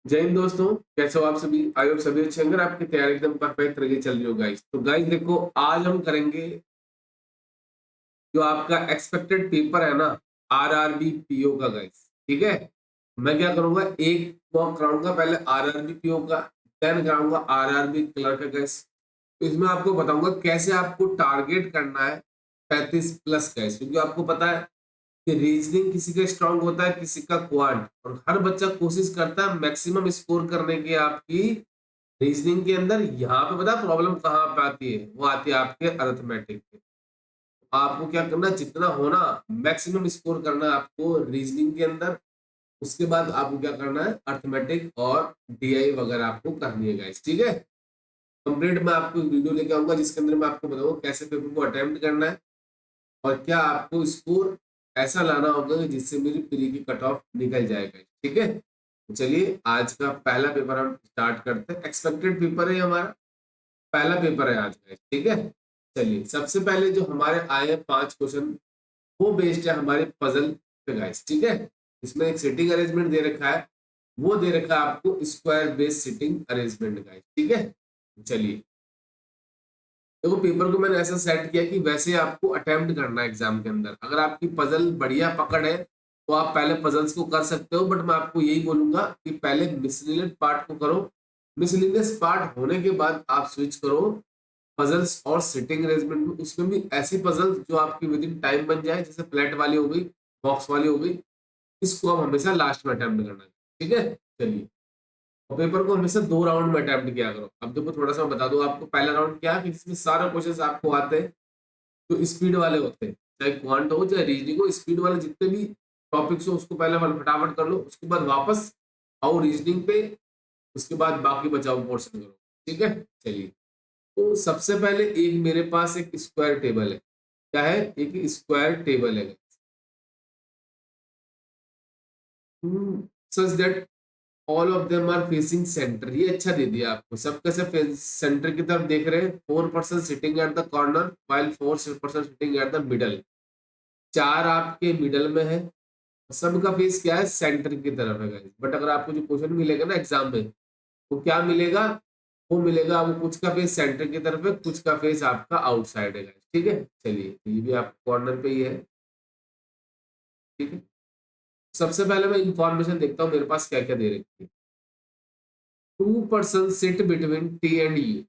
जय हिंद दोस्तों। कैसे हो आप सभी? आई होप सभी अच्छे होंगे। आपकी तैयारी एकदम परफेक्ट तरीके चल रही हो गाइस। तो गाइस देखो, आज हम करेंगे जो आपका एक्सपेक्टेड पेपर है ना, आरआरबी पीओ का गाइस। ठीक है। मैं क्या करूंगा, एक मॉक कराऊंगा पहले आरआरबी पीओ का, देन कराऊंगा आरआरबी क्लर्क का गाइस। तो इसमें आपको बताऊंगा कैसे आपको टारगेट करना है 35 प्लस गाइस, क्योंकि आपको पता है कि रीजनिंग किसी का स्ट्रांग होता है, किसी का क्वांट, और हर बच्चा कोशिश करता है मैक्सिमम स्कोर करने की आपकी रीजनिंग के अंदर। यहाँ पे पता प्रॉब्लम कहाँ पे आती है? वो आती है आपके अरिथमेटिक पे। आपको क्या करना है, जितना होना मैक्सिमम स्कोर करना है आपको रीजनिंग के अंदर। उसके बाद आपको क्या करना है, अरिथमेटिक और डीआई वगैरह आपको करनी है गाइस। ठीक है। कंप्लीट मैं आपको वीडियो लेके आऊंगा जिसके अंदर मैं आपको बताऊंगा कैसे पेपर को अटेम्प्ट करना है और क्या आपको स्कोर ऐसा लाना होगा कि जिससे मेरी प्री की कट ऑफ निकल जाएगा। ठीक है। तो चलिए आज का पहला पेपर हम स्टार्ट करते हैं। एक्सपेक्टेड पेपर है हमारा, पहला पेपर है आज का। ठीक है। चलिए सबसे पहले जो हमारे आए हैं 5 क्वेश्चन, वो बेस्ड है हमारे पजल पे गाइस। ठीक है। इसमें एक सिटिंग अरेंजमेंट दे रखा है, वो दे रखा है आपको square based sitting arrangement guys. ठीक है। चलिए देखो, पेपर को मैंने ऐसा सेट किया कि वैसे आपको अटेम्प्ट करना है एग्जाम के अंदर। अगर आपकी पजल बढ़िया पकड़ है तो आप पहले पजल्स को कर सकते हो, बट मैं आपको यही बोलूंगा कि पहले मिसलिनियस पार्ट को करो। मिसलिनियस पार्ट होने के बाद आप स्विच करो पजल्स और सिटिंग अरेंजमेंट में। उसमें भी ऐसी पजल्स जो आपकी विद इन टाइम बन जाए, जैसे फ्लैट वाली हो गई, बॉक्स वाली हो गई। इसको आप हमेशा लास्ट में अटेम्प्ट करना है। ठीक है। चलिए, और पेपर को हमेशा 2 राउंड में अटेम्प्ट किया करो। अब देखो थोड़ा सा बता दो आपको, पहला राउंड क्या है कि जिसमें सारे क्वेश्चंस आपको आते हैं जो स्पीड वाले होते हैं, चाहे क्वांट हो चाहे रीजनिंग हो। स्पीड वाले जितने भी टॉपिक्स हो उसको पहले वाला फटाफट कर लो, उसके बाद वापस आओ रीजनिंग पे, उसके बाद बाकी बचाओ पोर्शन करो। ठीक है। चलिए, तो सबसे पहले एक मेरे पास एक स्क्वायर टेबल है। क्या है? एक स्क्वायर टेबल है such that all of them are facing centre. ये अच्छा दे दिया आपको, सब कैसे सेंटर की तरफ देख रहे हैं। 4% sitting at the corner while 4% sitting at the middle. चार आपके मिडल में है, सबका फेस क्या है, सेंटर की तरफ है गाइस। बट अगर आपको जो क्वेश्चन मिलेगा ना एग्जाम में, वो क्या मिलेगा, वो मिलेगा वो कुछ का फेस सेंटर की तरफ है, कुछ का फेस आपका आउटसाइड है गाइस। ठीक है। चलिए, तो ये भी आप कॉर्नर पे ही है। ठीक है। सबसे पहले मैं इंफॉर्मेशन देखता हूँ मेरे पास क्या क्या दे रखी है। 2% sit between T and you.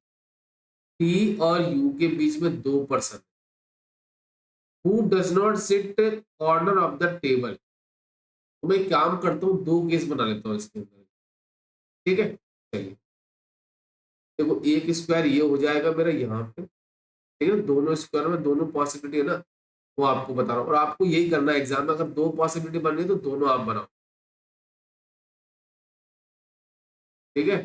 T और यू के बीच में 2%। Who does not sit corner of the table. तो मैं एक काम करता हूँ, दो केस बना लेता हूँ इसके अंदर। ठीक है। चलिए, देखो एक स्क्वायर ये हो जाएगा मेरा यहाँ पे। ठीक है, दोनों स्क्वायर में दोनों पॉसिबिलिटी है ना, वो आपको बता रहा हूँ। और आपको यही करना है एग्जाम में, अगर दो पॉसिबिलिटी बन रही है तो दोनों आप बनाओ। ठीक है।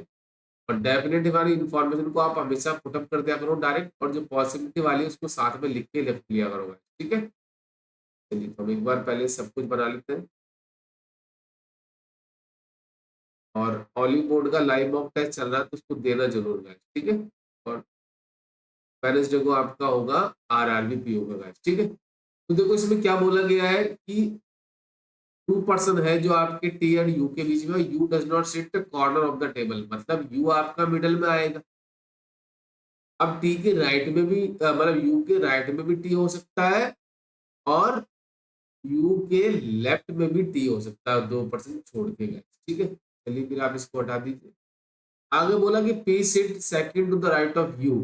और डेफिनेटली वाली इंफॉर्मेशन को आप हमेशा पुटअप कर दिया करो डायरेक्ट, और जो पॉसिबिलिटी वाली है उसको साथ में लिख के लिख लिया करो। ठीक है। चलिए, तो हम एक बार पहले सब कुछ बना लेते हैं। और ऑलिव बोर्ड का लाइव मॉक टेस्ट चल रहा है तो उसको देना जरूर है। ठीक है। और वेडनेसडे को आपका होगा आरआरबी पीओ का बैच। ठीक है। तो देखो इसमें क्या बोला गया है कि 2% है जो आपके टी एंड यू के बीच में। You does not sit corner of the table, मतलब यू आपका मिडल में आएगा। अब टी के राइट में भी मतलब यू के राइट में भी टी हो सकता है, और यू के लेफ्ट में भी टी हो सकता है, 2% छोड़ के गए। ठीक है। चलिए फिर आप इसको हटा दीजिए। आगे बोला कि P sit second to the right of you.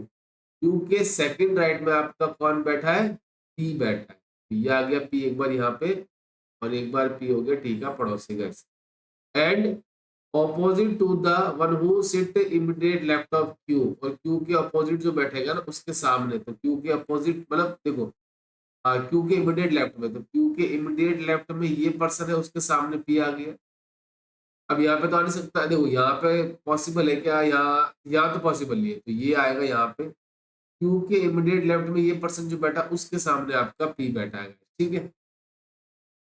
You के सेकंड राइट में आपका कौन बैठा है, पी बैठा है। ये आ गया पी एक बार यहाँ पे, और एक बार पी हो गया टी का पड़ोसी guess. And opposite to the one who sit immediate left of Q. और क्यू के अपोजिट जो बैठेगा ना उसके सामने, तो क्यू के अपोजिट मतलब देखो क्यू के इमीडिएट लेफ्ट में, तो क्यू के इमीडिएट लेफ्ट में ये पर्सन है, उसके सामने पी आ गया। अब यहाँ पे तो आ नहीं सकता, देखो यहाँ पे पॉसिबल है क्या, यहाँ तो पॉसिबल नहीं है, तो ये आएगा यहाँ पे। क्यू के इमीडिएट लेफ्ट में ये पर्सन जो बैठा उसके सामने आपका पी बैठा है। ठीक है।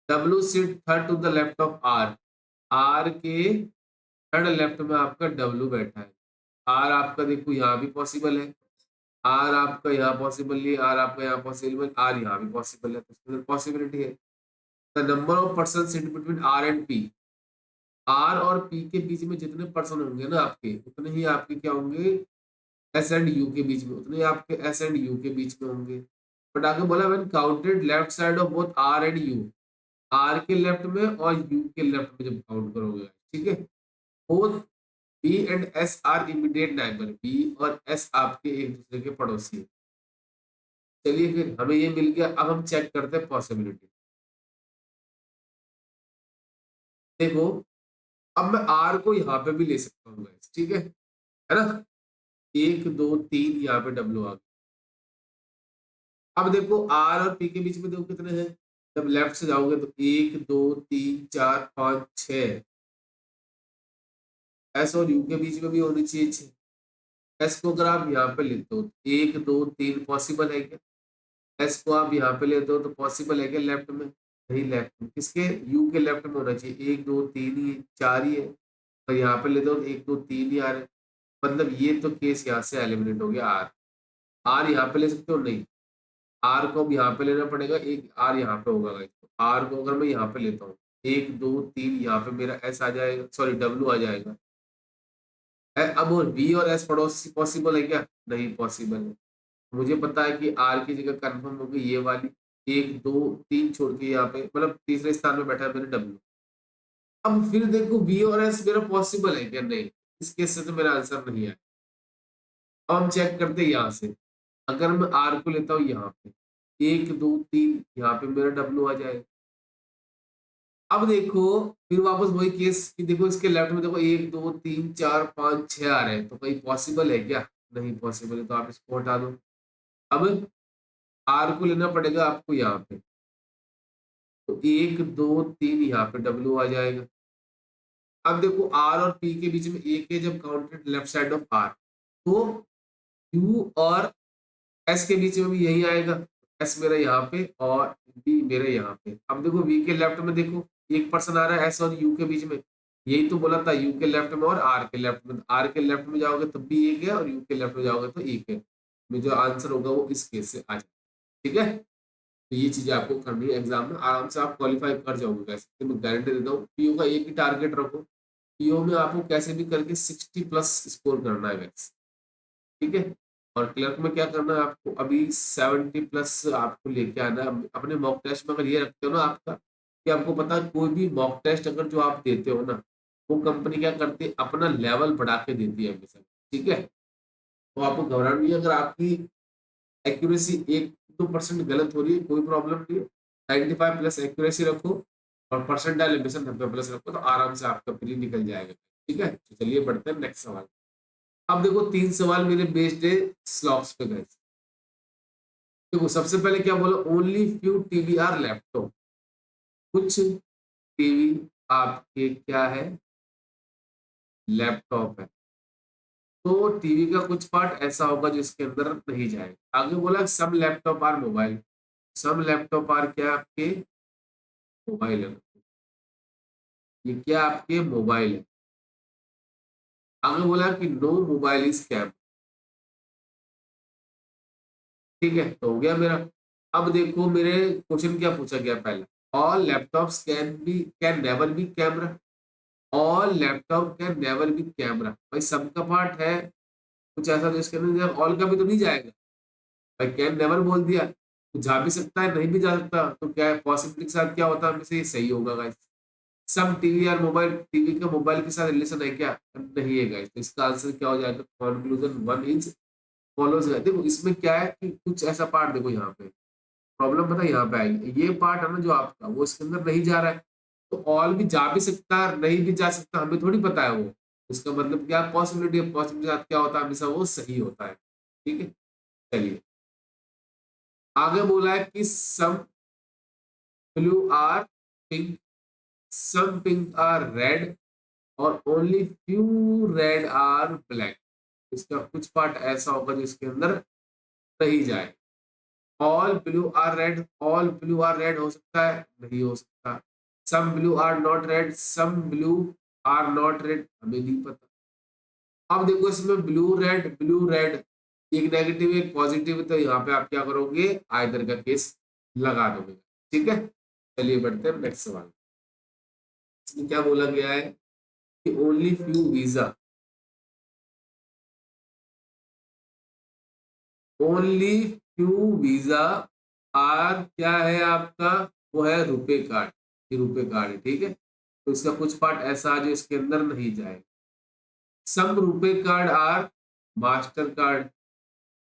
W sit third to the left of R. R के थर्ड लेफ्ट में आपका डब्ल्यू बैठा है। आर आपका देखो यहाँ भी पॉसिबल है, आर आपका यहाँ पॉसिबल नहीं है, आर आपका यहाँ पॉसिबल, आर यहाँ भी पॉसिबल है, तो पॉसिबिलिटी है। The number of person sit between R and P. R और पी के बीच में जितने पर्सन होंगे ना आपके, उतने ही आपके क्या होंगे, एस एंड यू के बीच में, उतने आपके एस एंड यू के बीच में होंगे। बट आगे बोला when counted left side of both R and U, R के लेफ्ट में और यू के लेफ्ट में जब काउंट करोगे, ठीक है, both B and S are immediate neighbour, B और एस आपके एक दूसरे के पड़ोसी हैं। चलिए फिर हमें ये मिल गया, अब हम चेक करते हैं पॉसिबिलिटी। देखो, अब मैं आर को यहाँ पे भी ले सकता हूँ guys, ठीक है ना, एक दो तीन यहाँ पे डब्ल्यू आ गया। अब देखो आर और पी के बीच में देखो कितने हैं, जब लेफ्ट से जाओगे तो एक दो तीन चार पाँच छह, एस और यू के बीच में भी होनी चाहिए छह। एस को अगर आप यहाँ पे लेते हो तो एक दो तीन पॉसिबल है क्या, एस को आप यहाँ पे लेते हो तो पॉसिबल है क्या लेफ्ट में, नहीं लेफ्ट में, किसके, यू के लेफ्ट में होना चाहिए, एक दो तीन ही चार ही है, और यहाँ पे लेते हो तो एक दो तीन ही आ रहे हैं। मतलब ये तो केस यहाँ से एलिमिनेट हो गया आर। आर यहाँ पे ले सकते हो नहीं, आर को अब यहाँ पे लेना पड़ेगा, एक आर यहाँ पे होगा गाइस, तो आर को अगर मैं यहाँ पे लेता हूँ, एक दो तीन यहाँ पे मेरा एस आ जाएगा, सॉरी डब्ल्यू आ जाएगा। अब और वी और एस पड़ोसी पॉसिबल है क्या, नहीं पॉसिबल है। मुझे पता है कि आर की जगह कंफर्म होगी ये वाली, एक दो तीन छोड़ के यहाँ पे मतलब तीसरे स्थान में बैठा है मेरे डब्ल्यू। अब फिर देखो वी और एस मेरा पॉसिबल है क्या, नहीं, इस केस से तो मेरा आंसर नहीं है। अब हम चेक करते हैं यहाँ से, अगर मैं आर को लेता हूँ यहाँ पे, एक दो तीन यहाँ पे मेरा डब्ल्यू आ जाएगा। अब देखो फिर वापस वही केस कि देखो इसके लेफ्ट में देखो एक दो तीन चार पाँच छह आ रहे हैं, तो कहीं पॉसिबल है क्या, नहीं पॉसिबल है, तो आप इसको हटा दो। अब आर को लेना पड़ेगा आपको यहाँ पे, तो एक दो तीन यहाँ पे डब्ल्यू आ जाएगा। अब देखो आर और पी के बीच में एक है जब counted left side of R, तो यू और एस के बीच में भी यही आएगा, एस मेरा यहाँ पे और बी मेरे यहाँ पे। अब देखो वी के लेफ्ट में देखो एक पर्सन आ रहा है एस और यू के बीच में, यही तो बोला था, यू के लेफ्ट में और आर के लेफ्ट में, आर के लेफ्ट में जाओगे तब भी एक है और यू के लेफ्ट में जाओगे तो एक है। में जो आंसर होगा वो इस केस से आ जाए, ठीक है। तो ये चीजें आपको करनी है, एग्जाम में आराम से आप क्वालिफाई कर जाओगे guys। तो मैं गारंटी देता हूँ, पीओ का एक ही टारगेट रखो, पीओ में आपको कैसे भी करके 60+ स्कोर करना है guys, ठीक है। और क्लर्क में क्या करना है आपको, अभी 70+ आपको लेके आना है। अपने मॉक टेस्ट में अगर ये रखते हो ना आपका, कि आपको पता है कोई भी मॉक टेस्ट अगर जो आप देते हो ना, वो कंपनी क्या करती है अपना लेवल बढ़ा के देती है हमेशा, ठीक है। तो आपको घबराना नहीं है, अगर आपकी एक्यूरेसी 1-2% गलत हो रही है कोई प्रॉब्लम नहीं है, 95+ एक्यूरेसी रखो और परसेंटाइल हमेशा 90+ रखो, तो आराम से आपका प्री निकल जाएगा, ठीक है। तो चलिए बढ़ते हैं नेक्स्ट सवाल। अब देखो तीन सवाल मेरे बेस्ड है स्लॉट्स पे गए। देखो सबसे पहले क्या बोला, only few TV are laptop, कुछ टीवी आपके क्या है, लैपटॉप है। तो टीवी का कुछ पार्ट ऐसा होगा जिसके अंदर नहीं जाएगा। आगे बोला some laptop are mobile, some laptop are क्या आपके मोबाइल है, ये क्या आपके मोबाइल है। आगे बोला कि नो मोबाइल इज कैम, ठीक है, तो हो गया मेरा। अब देखो मेरे क्वेश्चन क्या पूछा गया पहला, all laptops can never be camera, all laptop can never be camera, भाई सबका पार्ट है कुछ ऐसा जो इसके अंदर ऑल का भी तो नहीं जाएगा, भाई कैन नेवर बोल दिया तो जा भी सकता है नहीं भी जा सकता, तो क्या है पॉसिबिलिटी के साथ क्या होता है हमेशा ये सही होगा गाइस। सम टीवी और मोबाइल, टीवी का मोबाइल के साथ रिलेशन है क्या, नहीं है गाइस, तो इसका आंसर क्या हो जाएगा, कंक्लूजन वन इज फॉलोज। देखो इसमें क्या है कि कुछ ऐसा पार्ट देखो यहाँ पे प्रॉब्लम पता है यहाँ पे आएगी, ये पार्ट है ना जो आपका वो इसके अंदर नहीं जा रहा है, तो ऑल भी जा भी सकता है नहीं भी जा सकता, हमें थोड़ी पता है वो, इसका मतलब क्या पॉसिबिलिटी है, पॉसिबिलिटी के साथ क्या होता है हमेशा वो सही होता है, ठीक है। चलिए आगे बोला है कि some blue are pink, some pink are red और only few red are black, इसका कुछ पार्ट ऐसा होगा जिसके अंदर नहीं जाए। All blue are red, all blue are red हो सकता है नहीं हो सकता, some blue are not red, some blue are not red, हमें नहीं पता। अब देखो इसमें ब्लू रेड एक नेगेटिव एक पॉजिटिव, तो यहाँ पे आप क्या करोगे आइदर का केस लगा दोगे, ठीक है। चलिए बढ़ते हैं नेक्स्ट सवाल। इसमें क्या बोला गया है, only few visa, only few visa are क्या है आपका, वो है रुपे कार्ड, ये रुपे कार्ड है, ठीक है। तो इसका कुछ पार्ट ऐसा जो इसके अंदर नहीं जाए। Some RuPay card are master card,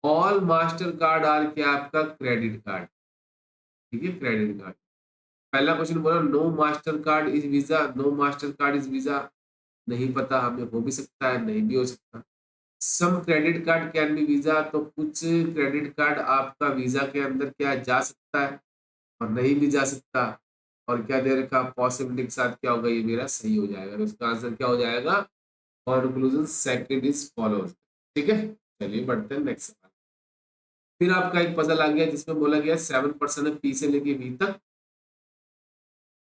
all master card are क्या आपका क्रेडिट कार्ड, ठीक है, क्रेडिट कार्ड। पहला क्वेश्चन बोला no master card is Visa, no master card is Visa, नहीं पता हमें, हो भी सकता है नहीं भी हो सकता। Some credit card can be visa, तो कुछ क्रेडिट कार्ड आपका वीजा के अंदर क्या जा सकता है और नहीं भी जा सकता। और क्या दे रखा, पॉसिबिलिटी के साथ क्या होगा, ये मेरा सही हो जाएगा, तो इसका आंसर क्या हो जाएगा, कंक्लूजन सेकंड इज फॉलोज, ठीक है। चलिए बढ़ते हैं नेक्स्ट सवाल। फिर आपका एक पजल आ गया जिसमें बोला गया 7% पी से लेके वी तक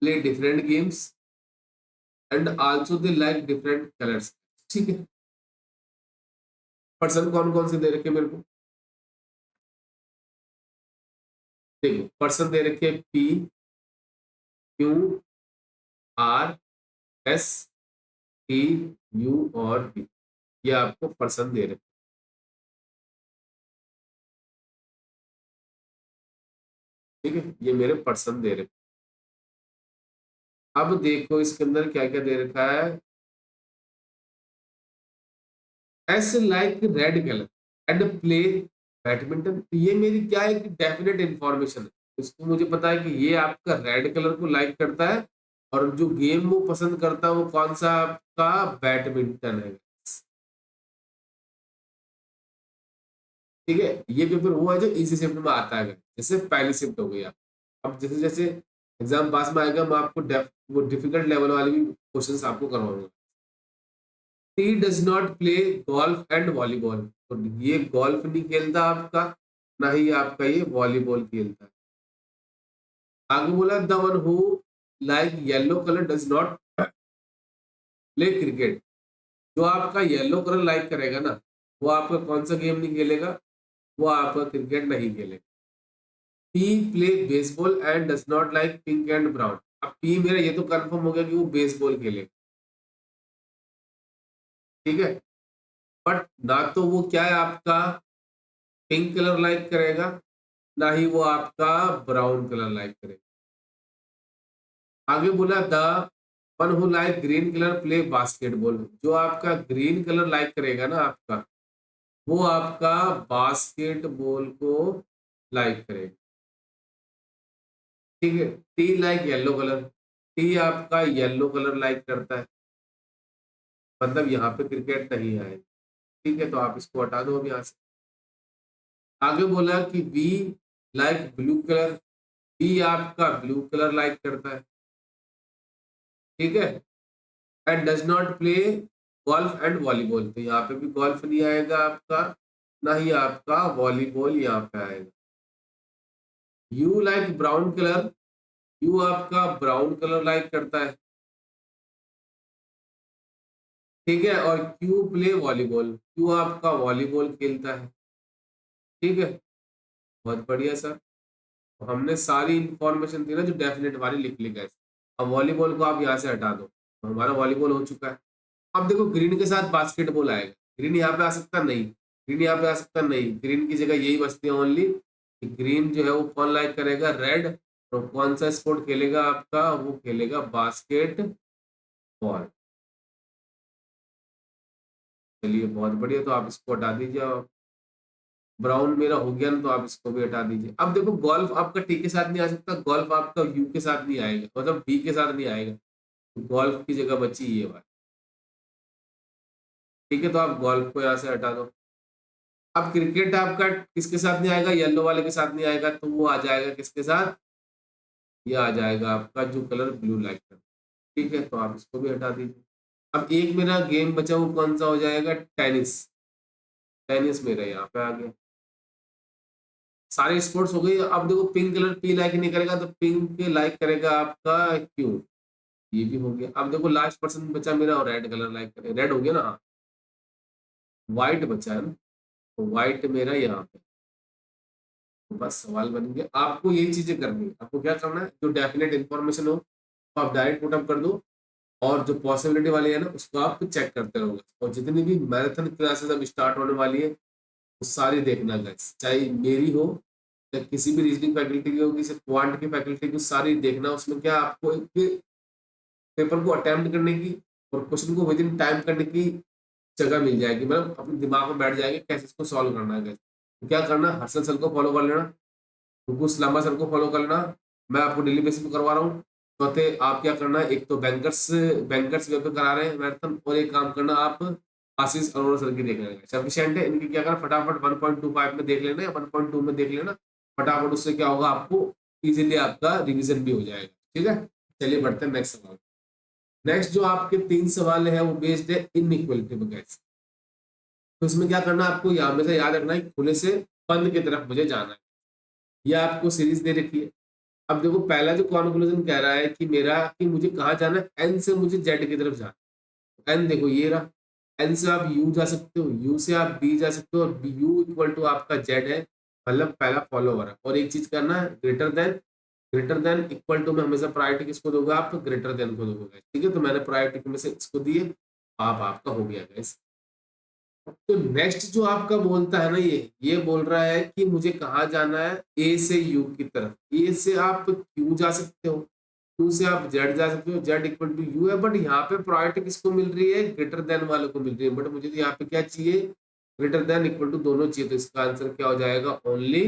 play different games and also they like different colours, ठीक है। पर्सन कौन कौन से दे रखे मेरे को, देखो पर्सन दे रखे P Q R S T you और बी, ये आपको पर्सन दे रखे, ठीक है, ये मेरे पर्सन दे रखे। अब देखो इसके अंदर क्या क्या दे रखा है, S like red colour and play badminton, ये मेरी क्या है कि डेफिनेट इंफॉर्मेशन है, इसको मुझे पता है कि ये आपका रेड कलर को लाइक करता है और जो गेम वो पसंद करता है वो कौन सा आपका बैडमिंटन है, ठीक है। ये पेपर वो है जो इजी शिफ्ट में आता है, जैसे पहली शिफ्ट हो गई आप। अब जैसे जैसे एग्जाम पास में आएगा मैं आपको वो डिफिकल्ट लेवल वाले भी क्वेश्चंस आपको करवाऊंगा। T does not play golf and volleyball, तो ये गोल्फ नहीं खेलता आपका, ना ही आपका ये वॉलीबॉल खेलता है। आगे बोला the one who like yellow colour does not play cricket, जो आपका येलो कलर लाइक करेगा ना वो आपका कौन सा गेम नहीं खेलेगा, वो आपका क्रिकेट नहीं खेलेगा। P play baseball and does not like pink and brown, अब पी मेरा ये तो कंफर्म हो गया कि वो बेसबॉल खेलेगा, ठीक है। बट ना तो वो क्या है आपका पिंक कलर लाइक करेगा, ना ही वो आपका ब्राउन कलर लाइक करेगा। आगे बोला the one who like green colour play basketball, जो आपका ग्रीन कलर लाइक करेगा ना आपका, वो आपका बास्केटबॉल को लाइक करेगा, ठीक है। T like yellow colour, T आपका येलो कलर लाइक करता है, मतलब यहाँ पे क्रिकेट नहीं आए, ठीक है, तो आप इसको हटा दो अब यहाँ से। आगे बोला कि B like blue colour, B आपका ब्लू कलर लाइक करता है, ठीक है। And does not play golf and volleyball, तो यहाँ पे भी गोल्फ नहीं आएगा आपका, ना ही आपका वॉलीबॉल यहाँ पे आएगा। You like brown colour, you आपका ब्राउन कलर लाइक करता है, ठीक है। और क्यू प्ले वॉलीबॉल, क्यू आपका वॉलीबॉल खेलता है, ठीक है। बहुत बढ़िया सर, तो हमने सारी इंफॉर्मेशन थी ना जो डेफिनेट वाली लिख ली गई। अब वॉलीबॉल को आप यहाँ से हटा दो, तो हमारा वॉलीबॉल हो चुका है। अब देखो ग्रीन के साथ बास्केटबॉल आएगा, ग्रीन यहाँ पे आ सकता नहीं, ग्रीन यहाँ पे आ सकता नहीं, ग्रीन की जगह यही बचती है ओनली कि ग्रीन जो है वो कौन लाइक करेगा, रेड। तो कौन सा स्पोर्ट खेलेगा आपका, वो खेलेगा बास्केट बॉल। चलिए बहुत बढ़िया, तो आप इसको हटा दीजिए। ब्राउन मेरा हो गया ना, तो आप इसको भी हटा दीजिए। अब देखो गोल्फ आपका टी के साथ नहीं आ सकता, गोल्फ आपका यू के साथ नहीं आएगा, मतलब बी के साथ नहीं आएगा, तो गोल्फ की जगह बची ये बात, ठीक है। तो आप गोल्फ को यहाँ से हटा दो। अब क्रिकेट आपका किसके साथ नहीं आएगा, येलो वाले के साथ नहीं आएगा, तो वो आ जाएगा किसके साथ, ये आ जाएगा आपका जो कलर ब्लू लाइक कर, ठीक है। तो आप इसको भी हटा दीजिए। अब एक मेरा गेम बचा, वो कौन सा हो जाएगा, टेनिस, टेनिस मेरा यहाँ पे आ गया। सारे स्पोर्ट्स हो गई। अब देखो पिंक कलर पी लाइक नहीं करेगा, तो पिंक लाइक करेगा आपका क्यू, ये भी हो गया। अब देखो लास्ट पर्सन बचा मेरा, और रेड कलर लाइक करे, रेड हो गया ना, व्हाइट बचा है ना, तो व्हाइट मेरा यहाँ पे। तो बस सवाल बन गया, आपको यही चीजें करनी है। आपको क्या करना है, जो डेफिनेट इन्फॉर्मेशन हो तो आप डायरेक्ट पुट अप कर दो, और जो पॉसिबिलिटी वाली है ना उसको आप चेक करते रहोगे। और जितनी भी मैराथन क्लासेस अब स्टार्ट होने वाली है वो सारी देखना गाइस, चाहे मेरी हो या किसी भी रीजनिंग फैकल्टी की हो, किसी क्वांट की फैकल्टी की, सारी देखना। उसमें क्या आपको एक पेपर को अटेम्प्ट करने की और क्वेश्चन को विद इन टाइम करने की जगह मिल जाएगी, मतलब अपने दिमाग में बैठ जाएगी कैसे इसको सॉल्व करना है guys। तो क्या करना, हर्षल सर को फॉलो कर लेना, कुछ लांबा सर को फॉलो कर लेना, मैं आपको डेली बेसिस पे करवा रहा हूँ। चौथे आप क्या करना है, एक तो बैंकर्स बैंकर्स वेब पे करा रहे हैं मैराथन, और एक काम करना आप आशीष अरोड़ा सर की देख लेना, सफिशिएंट है। इनकी क्या करना, फटाफट 1.25 में देख लेना या 1.2 में देख लेना फटाफट, उससे क्या होगा आपको इजीली आपका रिवीजन भी हो जाएगा। ठीक है, चलिए बढ़ते हैं नेक्स्ट सवाल। नेक्स्ट जो आपके 3 सवाल है वो बेस्ड है इनइक्वालिटी पे guys। तो इसमें क्या करना है आपको, हमेशा याद रखना है खुले से बंद की तरफ मुझे जाना है। यह आपको सीरीज दे रखी है। अब देखो पहला जो कॉन्क्लूजन कह रहा है कि मेरा कि मुझे कहाँ जाना है, एन से मुझे जेड की तरफ जाना है। एन देखो ये रहा, एन से आप यू जा सकते हो, यू से आप बी जा सकते हो, और यू इक्वल टू आपका जेड है, मतलब पहला फॉलोवर है। और एक चीज करना है, ग्रेटर देन इक्वल टू में हमेशा प्रायोरिटी किसको दोगे, आप ग्रेटर देन को दोगे। ठीक है, तो मैंने प्रायोरिटी में से इसको दिए, आप आपका हो गया गाइस। तो नेक्स्ट जो आपका बोलता है ना, ये बोल रहा है कि मुझे कहाँ जाना है, ए से यू की तरफ। ए से आप क्यू जा सकते हो, क्यू से आप जेड जा सकते हो, जेड इक्वल टू यू है, बट यहाँ पे प्रायोरिटी किसको मिल रही है, ग्रेटर देन वाले को मिल रही है। बट मुझे तो यहाँ पे क्या चाहिए, ग्रेटर देन इक्वल टू दोनों चाहिए। तो इसका आंसर क्या हो जाएगा, only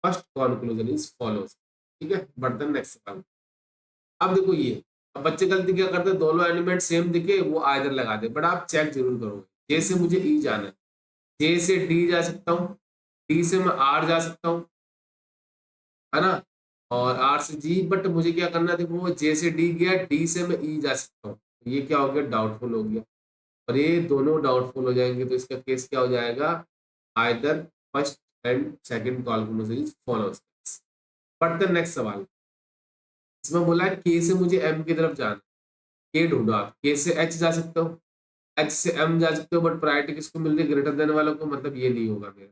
first conclusion is follows. ठीक है, बढ़ते हैं नेक्स्ट सवाल। अब देखो ये, अब बच्चे गलती क्या करते हैं, दोनों एलिमेंट सेम दिखे वो आइदर लगा दे, बट आप चेक जरूर करोगे। जैसे मुझे ई जाना है, जे से डी जा सकता हूँ, डी से मैं आर जा सकता हूँ, है ना, और आर से जी। बट मुझे क्या करना है, देखो जे से डी गया, डी से मैं ई जा सकता हूँ, ये क्या हो गया, डाउटफुल हो गया। और ये दोनों डाउटफुल हो जाएंगे, तो इसका केस क्या हो जाएगा, either first and second conclusion follows. पढ़ते नेक्स्ट सवाल। इसमें बोला है के से मुझे एम की तरफ जाना, के ढूंढो आप। के से एच जा सकते हो, एच से एम जा सकते हो, बट प्रायोरिटी किसको मिल रही है, ग्रेटर देन वालों को, मतलब ये नहीं होगा मेरा।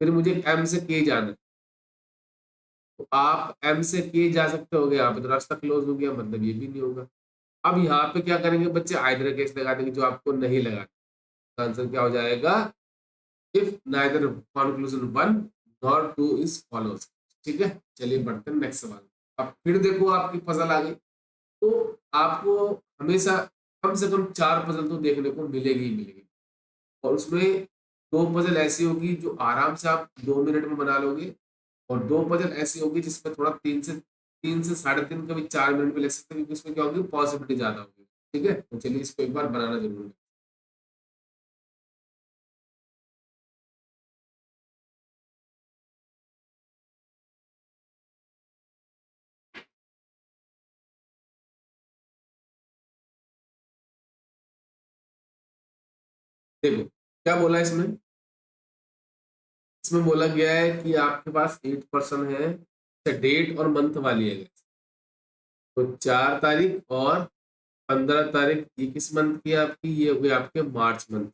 फिर मुझे एम से के जाना है, तो आप एम से के जा सकते हो, यहाँ पे तो रास्ता क्लोज हो गया, मतलब ये भी नहीं होगा। अब यहाँ पे क्या करेंगे बच्चे, आइदर केस लगा देंगे जो आपको नहीं लगा। आंसर क्या हो जाएगा, if neither conclusion one nor two is follows. ठीक है, चलिए बढ़ते हैं नेक्स्ट सवाल। अब फिर देखो आपकी पजल आ गई, तो आपको हमेशा कम से कम 4 पजल तो देखने को मिलेगी ही मिलेगी। और उसमें 2 पजल ऐसी होगी जो आराम से आप 2 मिनट में बना लोगे, और 2 पजल ऐसी होगी जिसमें थोड़ा 3 से 3.5 कभी 4 मिनट में लग सकते हैं, क्योंकि उसमें क्या होगी, पॉसिबिलिटी ज्यादा होगी। ठीक है, तो चलिए इसको एक बार बनाना जरूर है। देखो क्या बोला है इसमें, इसमें बोला गया है कि आपके पास 8 पर्सन है, डेट और मंथ वाली है। तो 4 तारीख और 15 तारीख, ये किस मंथ की है आपकी, ये हो गई आपके मार्च मंथ।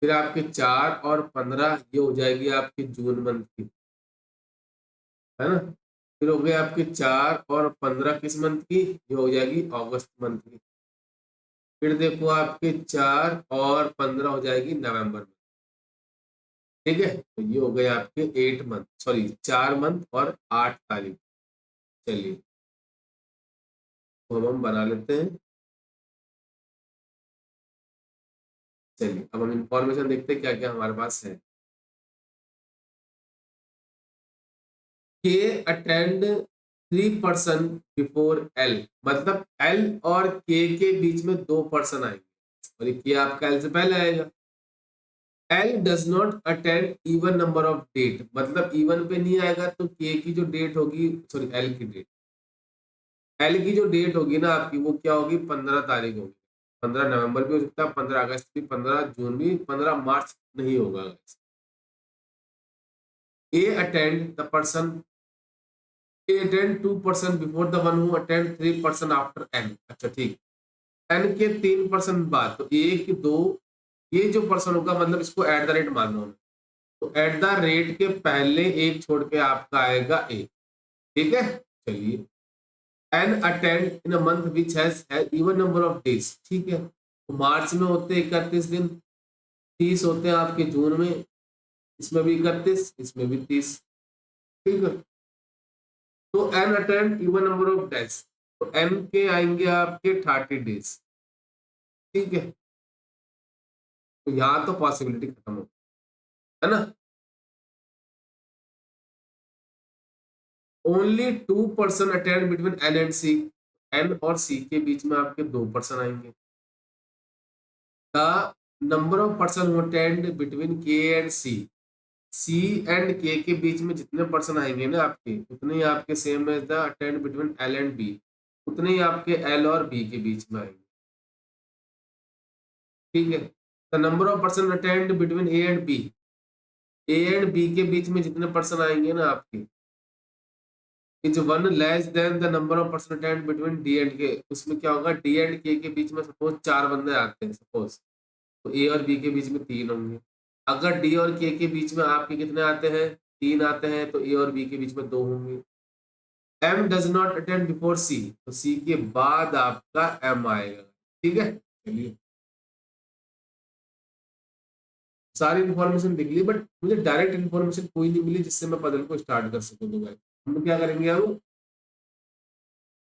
फिर आपके 4 और 15 ये हो जाएगी आपकी जून मंथ की, है ना। फिर हो गए आपके 4 और 15 किस मंथ की, ये हो जाएगी अगस्त मंथ की। फिर देखो आपके 4 और 15 हो जाएगी नवंबर में। ठीक है, तो ये हो गए आपके 8 मंथ, सॉरी 4 मंथ और 8 तारीख। चलिए तो हम बना लेते हैं। चलिए अब हम इंफॉर्मेशन देखते हैं क्या क्या हमारे पास है। के अटेंड 3 पर्सन बिफोर एल, मतलब एल और के बीच में 2 पर्सन आएंगे, और ये आपका एल से पहले आएगा। L does not attend even number of date, मतलब इवन पे नहीं आएगा, तो के की जो डेट होगी, सॉरी एल की डेट, एल की जो डेट होगी ना आपकी, वो क्या होगी, 15 तारीख होगी। 15 नवंबर भी हो सकता है, 15 अगस्त भी, 15 जून भी, 15 मार्च नहीं होगा। A attend the person, A attend 2 person before the one who attend 3 person after N. अच्छा ठीक, एन के 3 पर्सन बाद, तो एक दो, ये जो पर्सन होगा मतलब इसको एट द रेट मान लो, तो एट द रेट के पहले एक छोड़ के आपका आएगा ए। ठीक है, चलिए N attend in a month which has even number of days, ठीक है। तो मार्च में होते हैं 31 दिन, 30 होते हैं आपके जून में, इसमें भी 31, इसमें भी 30, ठीक है। तो N attend even number of days, तो एन के आएंगे आपके 30 डेज, ठीक है। तो यहाँ तो पॉसिबिलिटी खत्म हो, है ना। Only 2% attend between N and C, N और सी के बीच में आपके 2% आएंगे। The number of person attend between K and C and K बीच में जितने पर्सन आएंगे ना आपके, उतने ही आपके same as the attend between L and B, उतने ही आपके एल और बी के बीच में आएंगे, ठीक है। The number of person attend between A and B, A and B के बीच में जितने पर्सन आएंगे ना आपके, is one less than the number of person attend between D and K. उसमें क्या होगा, डी एंड के बीच में सपोज 4 बंदे आते हैं सपोज, तो ए और बी के बीच में 3 होंगे। अगर डी और के बीच में आपके कितने आते हैं, 3 आते हैं, तो ए और बी के बीच में 2 होंगे। M does not attend before C, तो सी के बाद आपका एम आएगा, ठीक है। चलिए सारी इन्फॉर्मेशन दिख ली, बट मुझे डायरेक्ट इन्फॉर्मेशन कोई नहीं मिली जिससे मैं पजल को स्टार्ट कर सकूं। तो गाइस हम क्या करेंगे,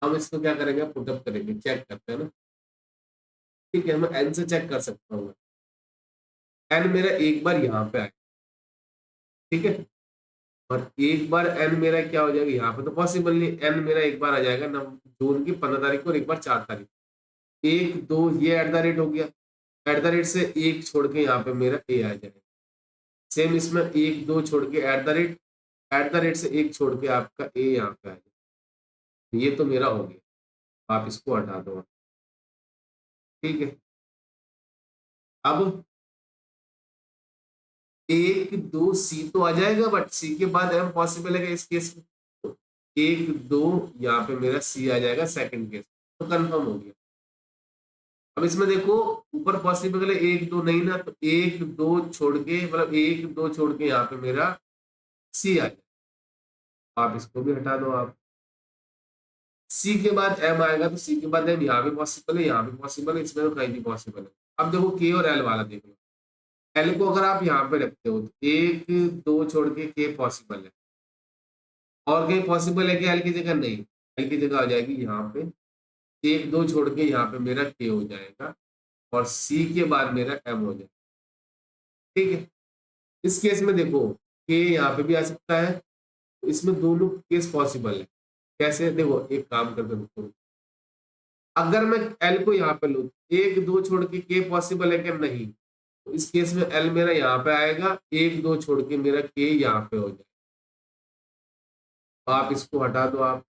हम इसको क्या करेंगे, पुटअप करेंगे, चेक करते हैं ना, ठीक है। मैं एन से चेक कर सकता हूँ, एन मेरा एक बार यहाँ पे आए, ठीक है, और एक बार एन मेरा क्या हो जाएगा यहाँ पे, तो पॉसिबल नहीं, एन मेरा एक बार आ जाएगा जून की 15 तारीख को और एक बार 4 तारीख, 1 2 ये एट द रेट हो गया, एट द रेट से एक छोड़ के यहाँ पे मेरा ए आ जाएगा। सेम इसमें 1 2 छोड़ के एट द रेट से एक छोड़ के आपका ए यहाँ पे आ जाएगा। ये तो मेरा हो गया, आप इसको हटा दो, ठीक है। अब 1 2 सी तो आ जाएगा, बट सी के बाद एम पॉसिबल है कि इस केस में, तो 1 2 यहाँ पे मेरा सी आ जाएगा सेकंड केस, तो कंफर्म हो गया। अब इसमें देखो ऊपर पॉसिबल है 1 2 नहीं ना, तो 1 2 छोड़ के, मतलब 1 2 छोड़ के यहाँ पे मेरा सी आ जाए, आप इसको भी हटा दो। आप सी के बाद एम आएगा, तो सी के बाद एम यहाँ भी पॉसिबल है, यहाँ भी पॉसिबल है, इसमें तो कहीं भी पॉसिबल है। अब देखो के और एल वाला देख लो, एल को अगर आप यहाँ पे रखते हो तो 1 2 छोड़ के के पॉसिबल है, और कहीं पॉसिबल है कि एल की जगह नहीं, एल की जगह आ जाएगी यहाँ पे 1 2 छोड़ के यहाँ पे मेरा के हो जाएगा, और सी के बाद मेरा एम हो जाएगा, ठीक है। इस केस में देखो के यहाँ पे भी आ सकता है, तो इसमें दोनों केस पॉसिबल है। कैसे, देखो एक काम करके देखो, अगर मैं एल को यहाँ पे लूँ, 1 2 छोड़ के के पॉसिबल है कि नहीं, तो इस केस में एल मेरा यहाँ पे आएगा, 1 2 छोड़ के मेरा के यहाँ पे हो जाए, तो आप इसको हटा दो आप।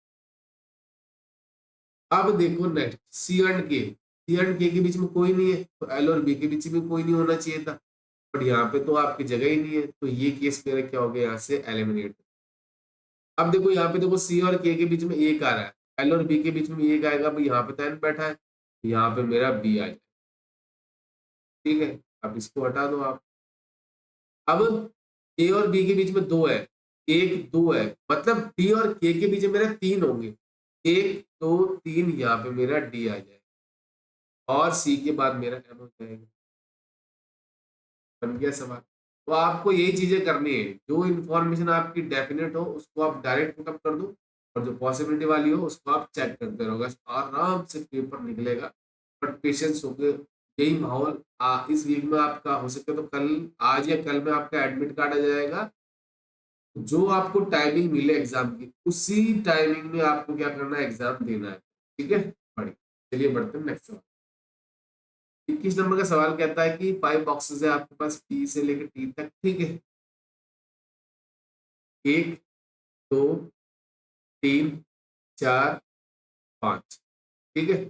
अब देखो नेक्स्ट सी एंड के बीच में कोई नहीं है, तो एल और बी के बीच में कोई नहीं होना चाहिए था, बट यहाँ पे तो आपकी जगह ही नहीं है, तो ये केस मेरा क्या हो गया, यहाँ से एलिमिनेट। अब देखो यहाँ पे देखो सी और के बीच में एक आ रहा है, एल और बी के बीच में एक आएगा, अब यहाँ पे तो एन बैठा है, तो यहाँ पे मेरा बी आ जाए, ठीक है। अब इसको हटा दो आप। अब ए और बी के बीच में 2 है, 1 2 है, मतलब डी और के बीच में मेरे 3 होंगे, 1 2 3, यहाँ पे मेरा डी आ जाए, और सी के बाद मेरा एम हो जाएगा। बन गया सवाल। तो आपको यही चीजें करनी है, जो इन्फॉर्मेशन आपकी डेफिनेट हो उसको आप डायरेक्ट पुटअप कर दो, और जो पॉसिबिलिटी वाली हो उसको आप चेक करते रहोगे, आराम से पेपर निकलेगा। बट पेशेंस होके, यही माहौल इस वीक में आपका हो सके तो कल, आज या कल में आपका एडमिट कार्ड आ जाएगा। जो आपको टाइमिंग मिले एग्जाम की, उसी टाइमिंग में आपको क्या करना है, एग्जाम देना है, ठीक है। बढ़िया, चलिए बढ़ते हैं नेक्स्ट सवाल। 21 नंबर का सवाल कहता है कि 5 बॉक्सेस है आपके पास पी से लेकर टी तक, ठीक है। 1 2 3 4 5, ठीक है।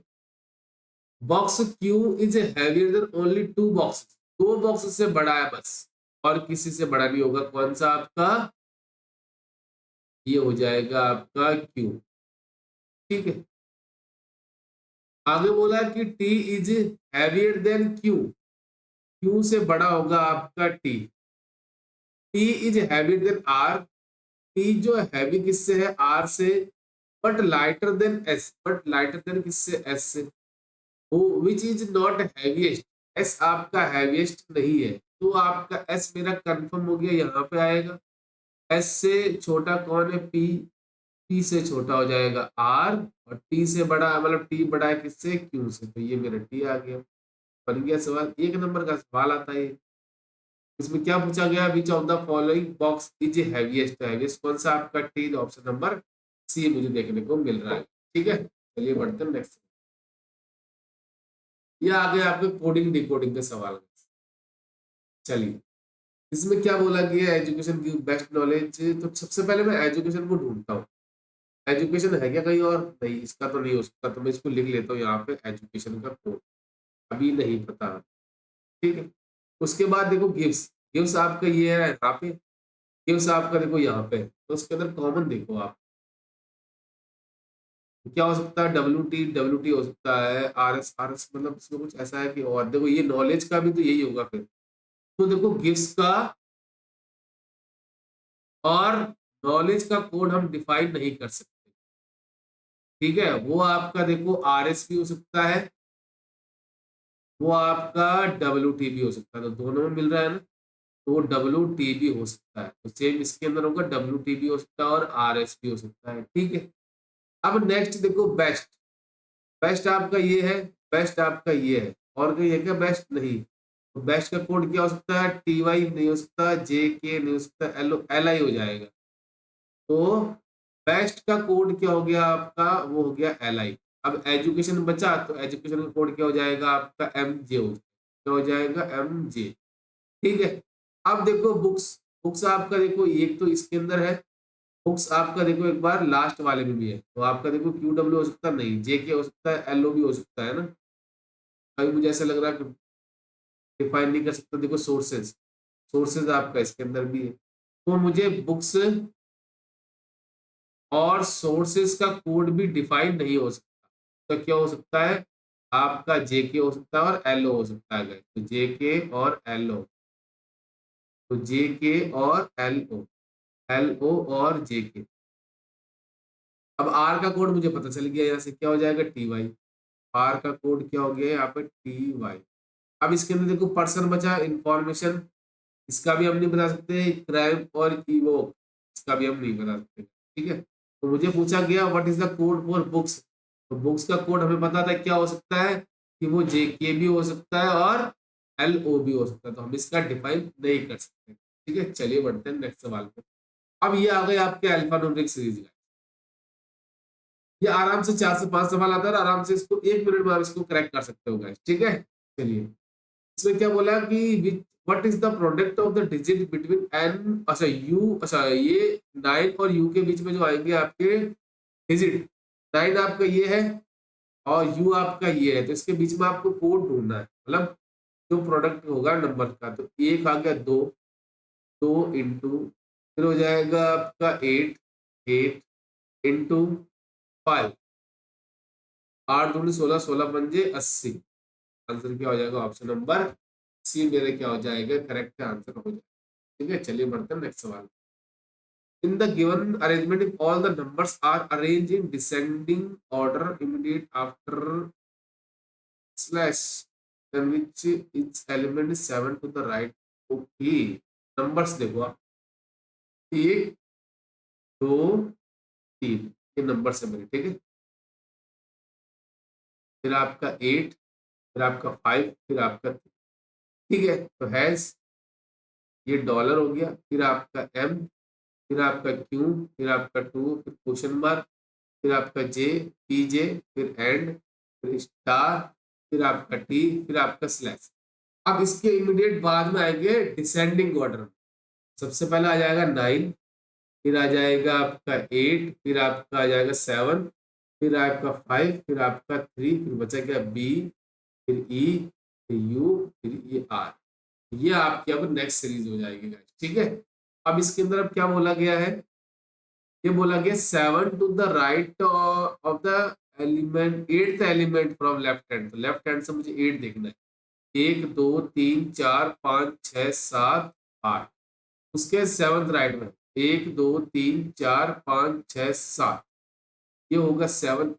Box Q is heavier then only 2 boxes, 2 box से बड़ा है बस, और किसी से बड़ा नहीं होगा। कौन सा आपका, ये हो जाएगा आपका क्यू, ठीक है। आगे बोला कि T is heavier than Q, Q से बड़ा होगा आपका T. T is heavier than R, T जो हैवी किससे है, आर से, but lighter than S, but lighter than किससे, एस से। वो which is not heaviest, S आपका हैवीएस्ट नहीं है, तो आपका एस मेरा कंफर्म हो गया, यहाँ पे आएगा। एस से छोटा कौन है, पी, पी से छोटा हो जाएगा आर, और टी से बड़ा, मतलब टी बड़ा है किससे, क्यू से, तो ये मेरा टी आ गया। बन गया सवाल, एक नंबर का सवाल आता है। इसमें क्या पूछा गया, विच of the following box is heaviest, heaviest कौन सा आपका, टी, ऑप्शन नंबर सी मुझे देखने को मिल रहा है। ठीक है, चलिए बढ़ते हैं नेक्स्ट। ये आ गया आपके कोडिंग डिकोडिंग के सवाल। चलिए, इसमें क्या बोला गया, एजुकेशन की बेस्ट नॉलेज, तो सबसे पहले मैं एजुकेशन को ढूंढता हूँ। एजुकेशन है क्या कहीं और, नहीं इसका तो नहीं हो सकता, तो मैं इसको लिख लेता हूँ यहाँ पे, एजुकेशन का कोड अभी नहीं पता। ठीक है, उसके बाद देखो गिव्स, गिव्स आपका ये है यहाँ पे, गिव्स आपका देखो यहाँ पे, तो उसके अंदर कॉमन देखो आप, क्या हो सकता है, डब्ल्यू टी हो सकता है, आर एस, आर एस मतलब इसमें कुछ ऐसा है कि, और देखो ये नॉलेज का भी तो यही होगा फिर। तो देखो गिव्स का और नॉलेज का कोड हम डिफाइन नहीं कर सकते। ठीक है, वो आपका देखो आर एस भी हो सकता है, वो आपका डब्ल्यू टी भी हो सकता है, तो दोनों में मिल रहा है ना, तो वो डब्ल्यू टी भी हो सकता है, तो सेम इसके अंदर होगा, डब्ल्यू टी भी हो सकता है और आर एस भी हो सकता है। ठीक है, अब नेक्स्ट देखो बेस्ट, बेस्ट आपका ये है, बेस्ट आपका ये है, और कोई है क्या बेस्ट, नहीं। तो बेस्ट का कोड क्या हो सकता है, टी वाई नहीं हो सकता, जे के नहीं हो सकता, एल एल आई हो जाएगा। तो बेस्ट का कोड क्या हो गया आपका, वो हो गया एल आई। अब एजुकेशन बचा, तो एजुकेशन का कोड क्या हो जाएगा आपका, एम जे हो, क्या हो जाएगा, एम जे। ठीक है, अब देखो बुक्स, बुक्स आपका देखो एक तो इसके अंदर है, बुक्स आपका देखो एक बार लास्ट वाले में भी है, तो आपका देखो क्यू डब्ल्यू हो सकता है, नहीं जे के हो सकता है, एल ओ भी हो सकता है ना। अभी मुझे ऐसा लग रहा है कि डिफाइन नहीं कर सकता, देखो सोर्सेज, सोर्सेज आपका इसके अंदर भी है, तो मुझे बुक्स और सोर्सेज का कोड भी डिफाइन नहीं हो सकता, तो क्या हो सकता है आपका जेके हो सकता है और एलओ हो सकता है, तो जेके और एलओ, तो जेके और एलओ, एलओ और जेके। अब आर का कोड मुझे पता चल गया, यहाँ से क्या हो जाएगा, टी वाई, आर का कोड क्या हो गया यहाँ पे, टी वाई। अब इसके अंदर देखो पर्सन बचा, इंफॉर्मेशन, इसका भी हम नहीं बता सकते, क्राइम और ईवो, इसका भी हम नहीं बता सकते। ठीक है, तो मुझे पूछा गया what is the code for books, तो बुक्स का कोड हमें पता था क्या हो सकता है, कि वो जेके भी हो सकता है और एल ओ भी हो सकता है, तो हम इसका डिफाइन नहीं कर सकते। ठीक है, चलिए बढ़ते हैं नेक्स्ट सवाल पे। अब ये आ गए आपके अल्फान्यूमेरिक सीरीज, ये आराम से 4 से 5 सवाल आता है, आराम से इसको 1 मिनट में आप इसको क्रैक कर सकते हो गाइस। ठीक है, चलिए, इसमें क्या बोला कि what is the product of the digit between N, अच्छा यू, अच्छा ये 9 और यू के बीच में जो आएंगे आपके डिजिट, 9 आपका ये है और यू आपका ये है, तो इसके बीच में आपको कोड ढूंढना है, मतलब जो प्रोडक्ट होगा नंबर का, तो एक आ गया दो, दो इंटू, फिर हो जाएगा आपका 8, 8 इंटू 5, 8 दूनी 16, 16 पंजे 80, आंसर क्या हो जाएगा, ऑप्शन नंबर सी मेरे क्या हो जाएगा, करेक्ट आंसर हो जाएगा। ठीक है, चलिए बढ़ते हैं नेक्स्ट सवाल। In the given arrangement, if all the numbers are arranged in descending order immediate after slash, then which its element is 7 to the right? Okay, numbers देखो आप, 1 2 3, ये नंबर है मेरे। ठीक है, फिर आपका 8, फिर आपका 5, फिर आपका 3। ठीक है, तो हैज, ये डॉलर हो गया, फिर आपका एम, फिर आपका क्यू, फिर आपका टू, फिर क्वेश्चन मार्क, फिर आपका जे, पी जे, फिर एंड, फिर स्टार, फिर आपका टी, फिर आपका स्लैश। अब इसके इमीडिएट बाद में आएंगे डिसेंडिंग ऑर्डर, सबसे पहले आ जाएगा 9, फिर आ जाएगा आपका 8, फिर आपका आ जाएगा 7, फिर आपका 5, फिर आपका 3, फिर बचा गया बी, फिर ई, फिर यू, फिर ये आर। ये आपकी अब नेक्स्ट सीरीज हो जाएगी guys, ठीक है। अब इसके अंदर अब क्या बोला गया है, ये बोला गया 7 to the right of the element, 8th element from left hand, तो लेफ्ट हैंड से मुझे 8 देखना है, 1 2 3 4 5 6 7 8, उसके 7th राइट में 1 2 3 4 5 6 7, ये होगा 7।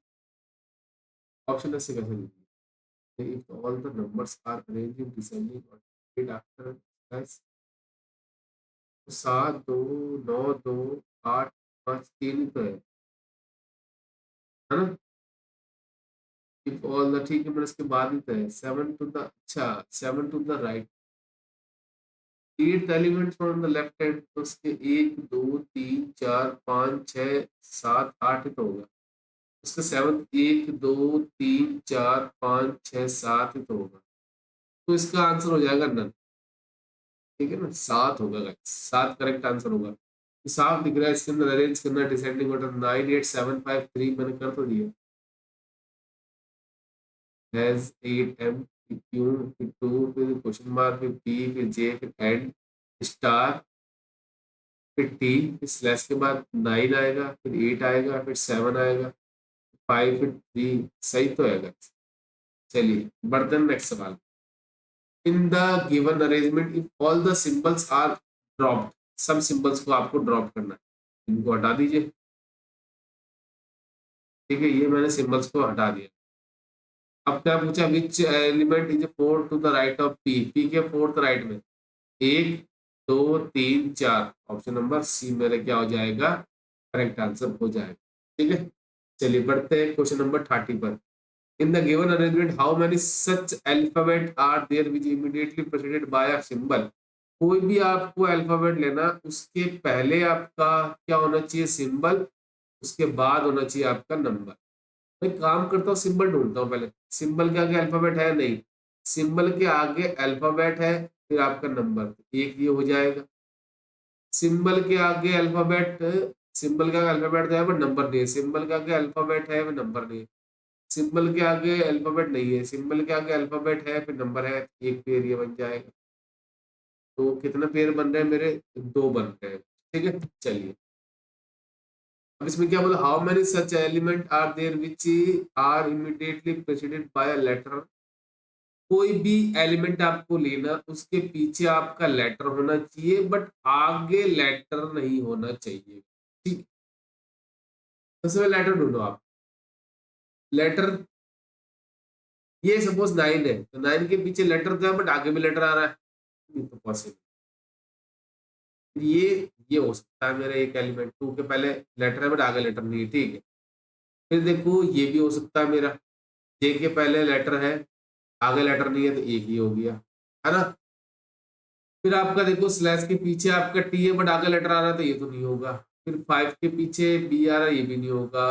ऑप्शन ऐसे कैसे दीजिए, if all the numbers are arranged in descending order after plus 7 2 9 2 8 5 3 तो है ना। इफ ऑल द, ठीक है, मैंने इसके बाद ही तो है 7 टू द, अच्छा 7 to the right, 8 elements from the left hand, तो उसके 1 2 3 4 5 6 7 8 ही तो होगा। उसका 7 1 2 3 4 5 6 7 ही तो होगा। तो इसका आंसर हो जाएगा नन। ठीक है ना, 7 होगा गाइस, 7 करेक्ट आंसर होगा। तो साफ दिख रहा है इसके अंदर अरेंज करना डिसेंडिंग ऑर्डर 9 8 7 5 3 मैंने कर तो दिया। हैज 8 एम, फिर क्यू, फिर 2, फिर क्वेश्चन मार्क, फिर पी, फिर जे, फिर एंड, स्टार, फिर टी, फिर स्लैश के बाद 9 आएगा, फिर 8 आएगा, फिर 7 आएगा, 5, फिर 3। सही तो है गाइस। चलिए बढ़ते हैं नेक्स्ट सवाल। In the given arrangement if all the symbols are dropped, सब सिंबल्स को आपको ड्रॉप करना है, इनको हटा दीजिए। ठीक है, ये मैंने सिंबल्स को हटा दिया। अब क्या पूछा, which element is fourth to the right of P, P के फोर्थ राइट में 1 2 3 4, ऑप्शन नंबर सी मेरे क्या हो जाएगा, करेक्ट आंसर हो जाएगा। ठीक है, चलिए बढ़ते हैं क्वेश्चन नंबर 30 पर। In the given arrangement, how many such alphabet are there which immediately preceded by a symbol? कोई भी आपको अल्फाबेट लेना, उसके पहले आपका क्या होना चाहिए, सिंबल, उसके बाद होना चाहिए आपका नंबर। मैं काम करता हूँ, सिंबल ढूंढता हूँ पहले, सिंबल के आगे अल्फाबेट है नहीं, सिंबल के आगे अल्फाबेट है, फिर आपका नंबर, एक ये हो जाएगा। सिंबल के आगे अल्फाबेट, सिंबल का अल्फाबेट है वो नंबर नहीं है, सिंबल के आगे अल्फाबेट है वो नंबर नहीं है, सिंबल के आगे अल्फाबेट नहीं है, सिंबल के आगे अल्फाबेट है फिर नंबर है, एक पेयर ये बन जाएगा। तो कितने पेयर बन रहे हैं मेरे, 2 बन रहे हैं। ठीक है, चलिए अब इसमें क्या बोला, how many such element are there which are immediately preceded by a letter. कोई भी एलिमेंट आपको लेना, उसके पीछे आपका लेटर होना चाहिए, बट आगे लेटर नहीं होना चाहिए। ठीक, सबसे पहले लेटर ढूंढो आप। लेटर, ये सपोज 9 है, तो 9 के पीछे लेटर था बट आगे भी लेटर आ रहा है, ये तो पॉसिबल। ये हो सकता है मेरा एक एलिमेंट, 2 के पहले लेटर है बट आगे लेटर नहीं है। ठीक है, फिर देखो ये भी हो सकता है मेरा, जे के पहले लेटर है, आगे लेटर नहीं है, तो एक ही हो गया, है ना। फिर आपका देखो स्लैश के पीछे आपका टी है बट आगे लेटर आ रहा है, तो ये तो नहीं होगा। फिर 5 के पीछे बी आ रहा है, ये भी नहीं होगा।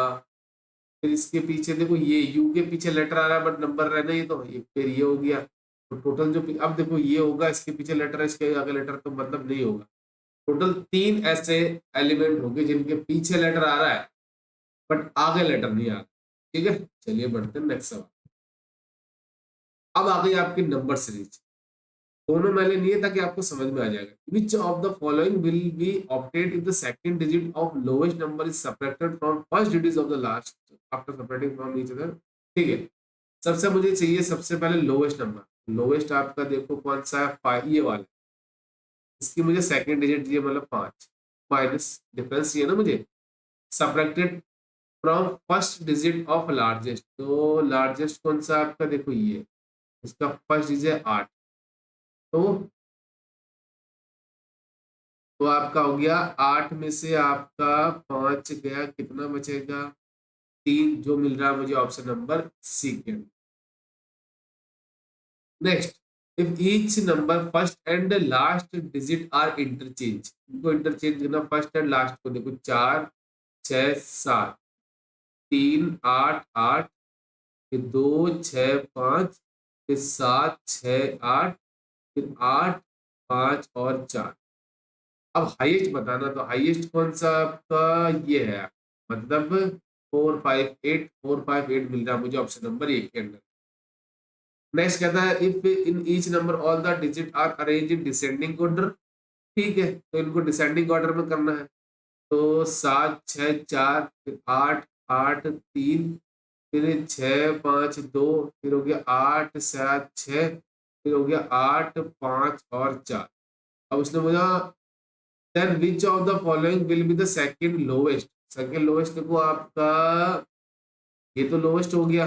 फिर इसके पीछे देखो ये यू के पीछे लेटर आ रहा है बट नंबर रहना, ये तो ये फिर ये हो गया। तो टोटल जो, अब देखो ये होगा, इसके पीछे लेटर है, इसके आगे लेटर, तो मतलब नहीं होगा। टोटल 3 ऐसे एलिमेंट होंगे जिनके पीछे लेटर आ रहा है बट आगे लेटर नहीं आ रहा। ठीक है, चलिए बढ़ते हैं नेक्स्ट सवाल। अब आ गई आपकी नंबर सीरीज, दोनों मैंने लिए ताकि आपको समझ में आ जाएगा। विच of the following will B obtained if the second digit of lowest number is subtracted from first digit of the last after subtracting from each other. ठीक है, सबसे मुझे चाहिए सबसे पहले लोएस्ट नंबर। लोएस्ट आपका देखो कौन सा है, 5, ये वाला। इसकी मुझे सेकंड डिजिट चाहिए, मतलब 5 माइनस डिफरेंस चाहिए ना मुझे, subtracted from first digit of largest. तो लार्जेस्ट कौन सा आपका, देखो ये, इसका फर्स्ट डिजिट है 8, तो आपका हो गया 8 में से आपका 5 गया, कितना बचेगा, 3, जो मिल रहा है मुझे ऑप्शन नंबर सी के। Next, if each number first and last digit are interchange, इनको इंटरचेंज करना, फर्स्ट एंड लास्ट को देखो, 4 6 7, 3 8 8, फिर 2 6 5, फिर 7 6 8, फिर 8 5 और 4। अब हाईएस्ट बताना, तो हाईएस्ट कौन सा आपका, ये है, मतलब 4 5 8 मिल रहा है मुझे ऑप्शन नंबर ए के अंदर। नेक्स्ट कहता है if in each number all the digit are arrange in descending order. ठीक है, तो इनको डिसेंडिंग ऑर्डर में करना है, तो 7 6 4, फिर 8 8 3, फिर 6 5 2, फिर हो गया 8 7 6, फिर हो गया 8 5 और 4। अब उसने बोला then which of the following will be the second lowest. Second lowest देखो आपका, ये तो लोवेस्ट हो गया,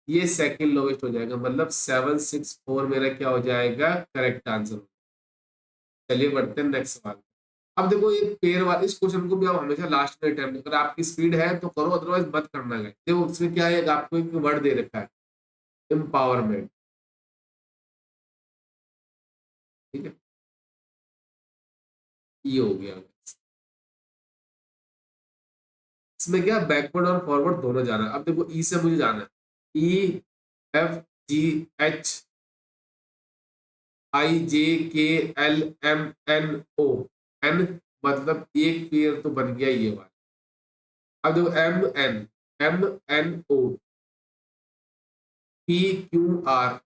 ये सेकंड लोवेस्ट हो जाएगा, मतलब 764 मेरा क्या हो जाएगा, करेक्ट आंसर। चलिए बढ़ते हैं नेक्स्ट सवाल। अब देखो ये पेयर वाले, इस क्वेश्चन को भी आप हमेशा लास्ट में अटेम्प्ट, अगर आपकी स्पीड है तो करो, अदरवाइज मत करना है। देखो इसमें क्या है, आपको एक वर्ड दे रखा है, एम्पावरमेंट। ठीक है, ये हो गया। इसमें क्या, बैकवर्ड और फॉरवर्ड दोनों जाना है। अब देखो ई से मुझे जाना है, ई F G H I J K L M N O, N मतलब एक पेयर तो बन गया ये वाला। अब देखो M N O P Q R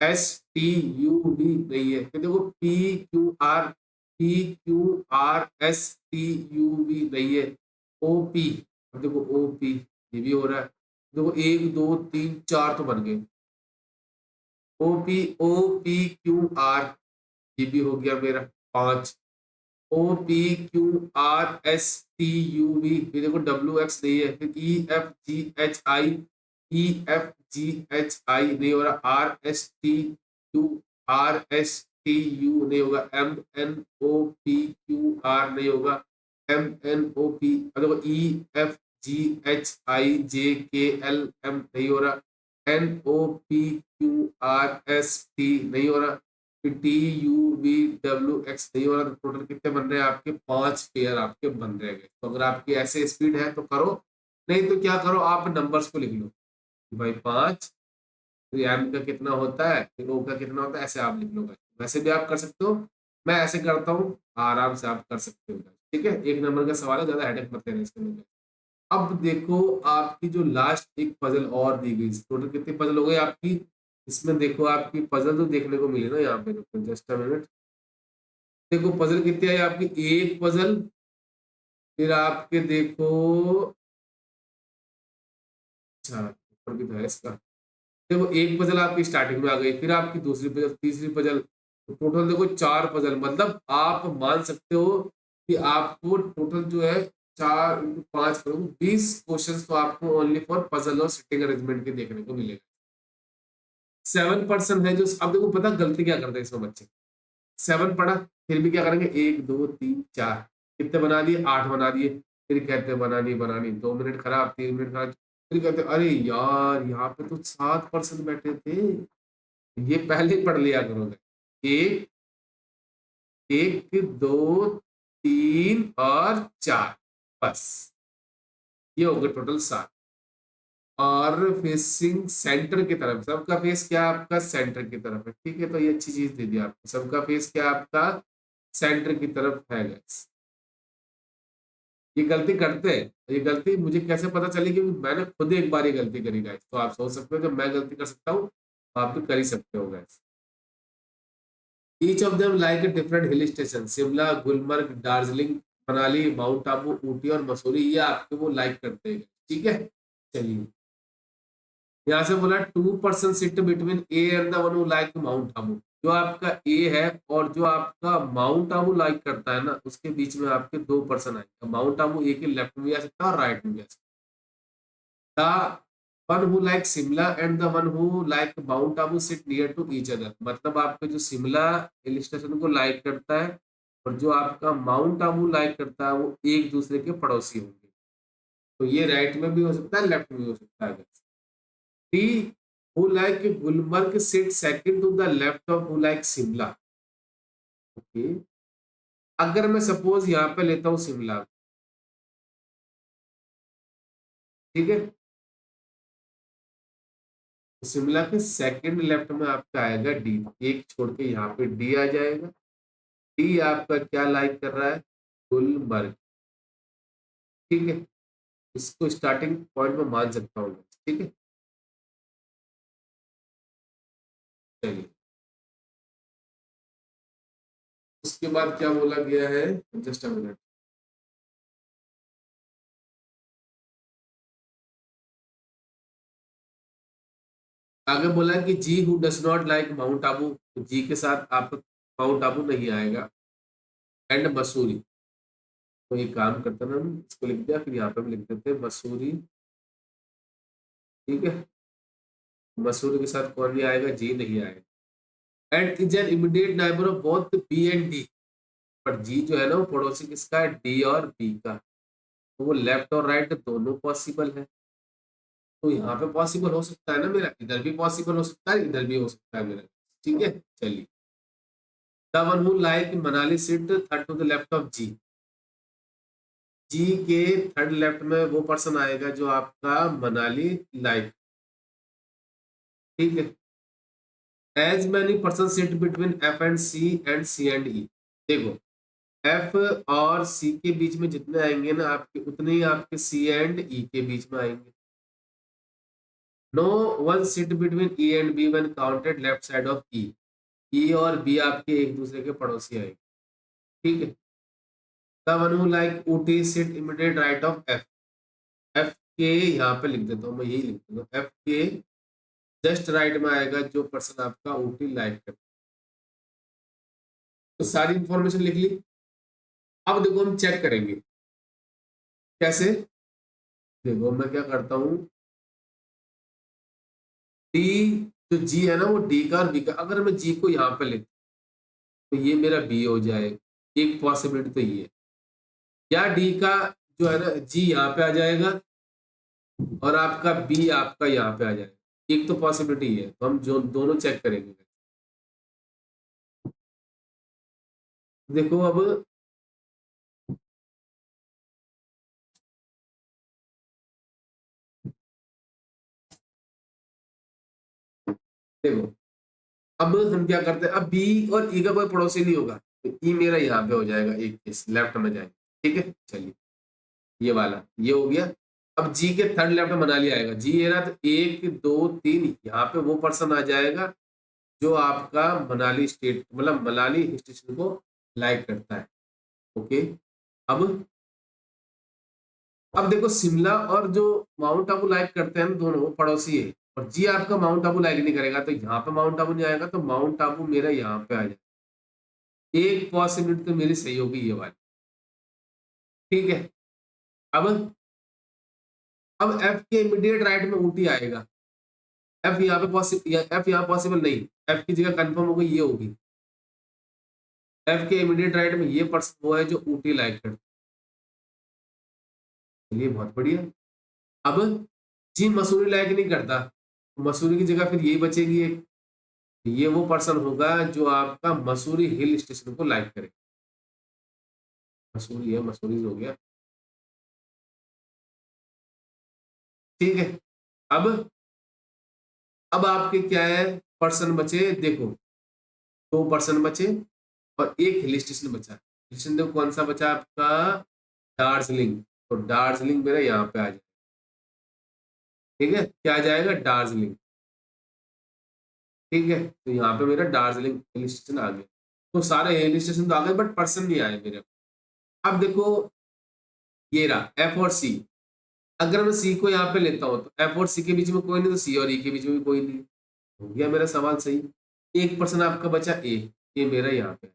S T U V नहीं है, तो देखो P Q R S T U V नहीं है, ओ पी। अब देखो ओ पी, ये भी हो रहा है। देखो एक दो तीन चार तो बन गए, ओ पी क्यू आर, ये भी हो गया मेरा पांच। O P Q R S T U V, फिर देखो डब्ल्यू एक्स नहीं है, फिर E F G H I, E F G H I नहीं हो रहा, R S T Q R S T U नहीं होगा, M N O P Q R नहीं होगा, एम एन ओ पी, देखो ई F G H I J K L M नहीं हो रहा, N O P Q R S T नहीं हो रहा, T U V W X नहीं हो रहा। तो टोटल कितने बन रहे हैं आपके, पांच पेयर आपके बन रहे हैं। तो अगर आपकी ऐसे स्पीड है तो करो, नहीं तो क्या करो, आप नंबर्स को लिख लो कि भाई पांच, फिर एम का कितना होता है, फिर ओ का कितना होता है, ऐसे आप लिख लो भाई। वैसे भी आप कर सकते हो, मैं ऐसे करता हूँ, आराम से आप कर सकते हो। ठीक है, एक नंबर का सवाल है, ज्यादा हेडेक मत लेना इसके लिए। अब देखो आपकी जो लास्ट एक पजल और दी गई, टोटल कितनी पजल हो गई आपकी, इसमें देखो आपकी पजल तो देखने को मिली ना यहाँ पे, जस्ट अ मिनट। देखो पजल कितनी आई आपकी, एक पजल, फिर आपके देखो, अच्छा ऊपर भी तो है इसका। देखो एक पजल आपकी स्टार्टिंग में आ गई, फिर आपकी दूसरी पजल, तीसरी पजल, तो टोटल देखो चार पजल, मतलब आप मान सकते हो कि आपको टोटल जो है, चार इंटू पांच करो 20 क्वेश्चन तो आपको ओनली फॉर पजल और सिटिंग अरेंजमेंट के देखने को मिलेगा। 7% है जो, अब देखो पता गलती क्या करते हैं इसमें बच्चे, 7 पढ़ा, फिर भी क्या करेंगे, एक दो तीन चार, कितने बना दिए, 8 बना दिए, फिर कहते हैं बनानी बनानी, 2 मिनट खराब, 3 मिनट खराब, फिर कहते हैं अरे यार यहाँ पे तो 7% बैठे थे, ये पहले ही पढ़ लिया करोगे। एक, एक दो तीन और चार, बस ये हो गए टोटल 7। और फेसिंग सेंटर की तरफ, सबका फेस क्या आपका सेंटर की तरफ है। ठीक है, तो ये अच्छी चीज दे दी आपको, सबका फेस क्या आपका सेंटर की तरफ है guys। ये गलती करते हैं, ये गलती मुझे कैसे पता चली, क्योंकि मैंने खुद एक बार ये गलती करी गाइस। तो आप सोच सकते हो जब मैं गलती कर सकता हूँ, तो आप भी कर ही सकते हो guys. Each of them like a different hill station, Shimla, Gulmarg, Darjeeling, Manali, mount Abu, Ooty और मसूरी, ये आपके वो लाइक करते हैं। ठीक है, चलिए यहाँ से बोला 2% sit between A and the one who like mount Abu. जो आपका ए है और जो आपका माउंट आबू लाइक करता है ना, उसके बीच में आपके 2% आएगा। माउंट आबू ए के लेफ्ट में भी आ सकता है और राइट में भी आ सकता है। The one who like Shimla and the one who like mount Abu sit near to each other, मतलब आपका जो शिमला हिल स्टेशन को लाइक करता है और जो आपका माउंट आबू लाइक करता है, वो एक दूसरे के पड़ोसी होंगे। तो ये राइट में भी हो सकता है, लेफ्ट में भी हो सकता है। D, who like Gulmarg sit second to the left of who like Shimla. Okay, अगर मैं सपोज यहाँ पे लेता हूँ शिमला, ठीक है, तो शिमला के सेकंड लेफ्ट में आपका आएगा डी, एक छोड़ के यहाँ पे डी आ जाएगा। डी आपका क्या लाइक कर रहा है, गुलमर्ग। ठीक है, इसको स्टार्टिंग पॉइंट में मान सकता हूँ। ठीक है, चलिए उसके बाद क्या बोला गया है, जस्ट अ मिनट। आगे बोला कि G who does not like mount Abu, तो जी के साथ आपका माउंट आबू नहीं आएगा, एंड मसूरी। तो एक काम करते ना, हम इसको लिख दिया, फिर यहाँ पे हम लिख देते हैं मसूरी। ठीक है, मसूरी के साथ कौन नहीं आएगा, जी नहीं आएगा। And is an immediate neighbour of both B and D. पर जी जो है ना वो पड़ोसी किसका है, डी और बी का। तो वो लेफ्ट और राइट दोनों पॉसिबल है। तो यहाँ पे पॉसिबल हो सकता है ना मेरा, इधर भी पॉसिबल हो सकता है, इधर भी हो सकता है मेरा। ठीक है, चलिए। The one who like Manali sit third to the left of G. G के थर्ड लेफ्ट में वो पर्सन आएगा जो आपका मनाली लाइक। ठीक है। As many person sit between F and C and E. देखो, एफ और सी के बीच में जितने आएंगे ना आपके, उतने ही आपके सी एंड ई के बीच में आएंगे। No one sit between E and B when counted left side of E. E और बी आपके एक दूसरे के पड़ोसी आएंगे। ठीक है। The one who like Ooty sit immediate right of F. F के यहाँ पे लिख देता हूँ, मैं यही लिख दूंगा, एफ के जस्ट राइट में आएगा जो पर्सन आपका ऊटी लाइक करता है। तो सारी इंफॉर्मेशन लिख ली। अब देखो हम चेक करेंगे कैसे। देखो मैं क्या करता हूँ, डी, जो जी है ना वो डी का और बी का, अगर मैं जी को यहाँ पे लिख तो ये मेरा बी हो जाए, एक पॉसिबिलिटी तो ये है। या डी का जो है ना जी यहाँ पे आ जाएगा और आपका बी आपका यहाँ पे आ जाएगा, एक तो पॉसिबिलिटी है। तो हम जो दोनों चेक करेंगे। देखो अब, देखो अब हम क्या करते हैं, अब बी और ई का कोई पड़ोसी नहीं होगा, तो ई मेरा यहाँ पे हो जाएगा, एक केस लेफ्ट में जाएगा। ठीक है, चलिए ये वाला ये हो गया। अब जी के थर्ड लेफ्ट में मनाली आएगा, जी ये रहा, तो एक दो तीन यहाँ पे वो पर्सन आ जाएगा जो आपका मनाली स्टेट मतलब मनाली हिल स्टेशन को लाइक करता है। ओके। अब देखो शिमला और जो माउंट आबू लाइक करते हैं ना, दोनों वो पड़ोसी है। और जी आपका माउंट आबू लाइक नहीं करेगा, तो यहाँ पे माउंट आबू नहीं आएगा, तो माउंट आबू मेरा यहाँ पे आ जाएगा। एक पॉसिबिलिटी तो मेरी सही होगी ये वाली। ठीक है। अब एफ के इमीडिएट राइट में ऊटी आएगा। एफ यहाँ पे पॉसिबल, एफ यहाँ पॉसिबल नहीं, एफ की जगह कंफर्म होगी ये होगी। एफ के इमीडिएट राइट में ये पर्सन वो है जो ऊटी लाइक करता है। चलिए बहुत बढ़िया। अब जी मसूरी लाइक नहीं करता, मसूरी की जगह फिर यही बचेगी एक, ये वो पर्सन होगा जो आपका मसूरी हिल स्टेशन को लाइक करे। मसूरी है, मसूरी हो गया। ठीक है। अब आपके क्या है, पर्सन बचे देखो, दो पर्सन बचे और एक हिल स्टेशन बचा। हिल स्टेशन देखो कौन सा बचा आपका, दार्जिलिंग। तो दार्जिलिंग मेरा यहाँ पे आ जाएगा। ठीक है, क्या आ जाएगा, दार्जिलिंग। ठीक है, तो यहाँ पे मेरा दार्जिलिंग हिल स्टेशन आ गया। तो सारे हिल स्टेशन तो आ गए बट पर्सन नहीं आए मेरे। अब देखो ये रहा एफ और सी। अगर मैं सी को यहाँ पे लेता हूँ तो एफ और सी के बीच में कोई नहीं, तो सी और ई के बीच में भी कोई नहीं। हो गया मेरा सवाल सही। एक पर्सन आपका बचा ए, ये मेरा यहाँ पे है।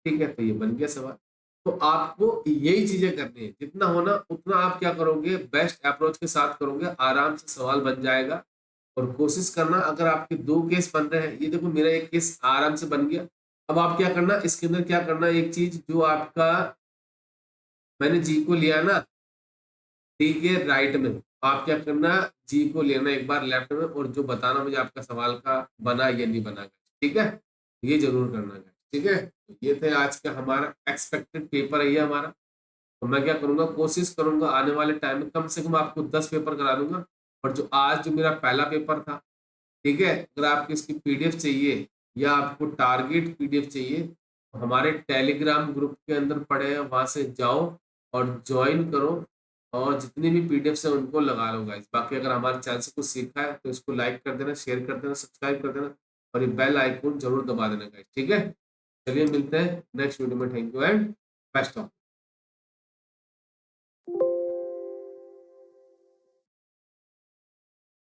ठीक है, तो ये बन गया सवाल। तो आपको यही चीजें करनी है, जितना होना उतना आप क्या करोगे, बेस्ट अप्रोच के साथ करोगे, आराम से सवाल बन जाएगा। और कोशिश करना, अगर आपके दो केस बन रहे हैं, ये देखो मेरा एक केस आराम से बन गया। अब आप क्या करना, इसके अंदर क्या करना, एक चीज जो आपका मैंने जी को लिया ना, ठीक है राइट में, आप क्या करना, जी को लेना एक बार लेफ्ट में, और जो बताना मुझे आपका सवाल का बना या नहीं बना। ठीक है, ये जरूर करना है। ठीक है, तो ये थे आज का हमारा एक्सपेक्टेड पेपर है ये हमारा। तो मैं क्या करूंगा, कोशिश करूंगा आने वाले टाइम में कम से कम आपको 10 पेपर करा दूंगा। और जो आज जो मेरा पहला पेपर था, ठीक है, अगर आपको इसकी पीडीएफ चाहिए या आपको टारगेट पीडीएफ चाहिए, तो हमारे टेलीग्राम ग्रुप के अंदर पड़े हैं, वहां से जाओ और ज्वाइन करो, और जितनी भी पीडीएफ है उनको लगा लो गाइस। बाकी अगर हमारे चैनल से कुछ सीखा है तो इसको लाइक कर देना, शेयर कर देना, सब्सक्राइब कर देना, और ये बेल आइकन जरूर दबा देना गाइस। ठीक है, चलिए मिलते हैं नेक्स्ट वीडियो में। Thank you and best of.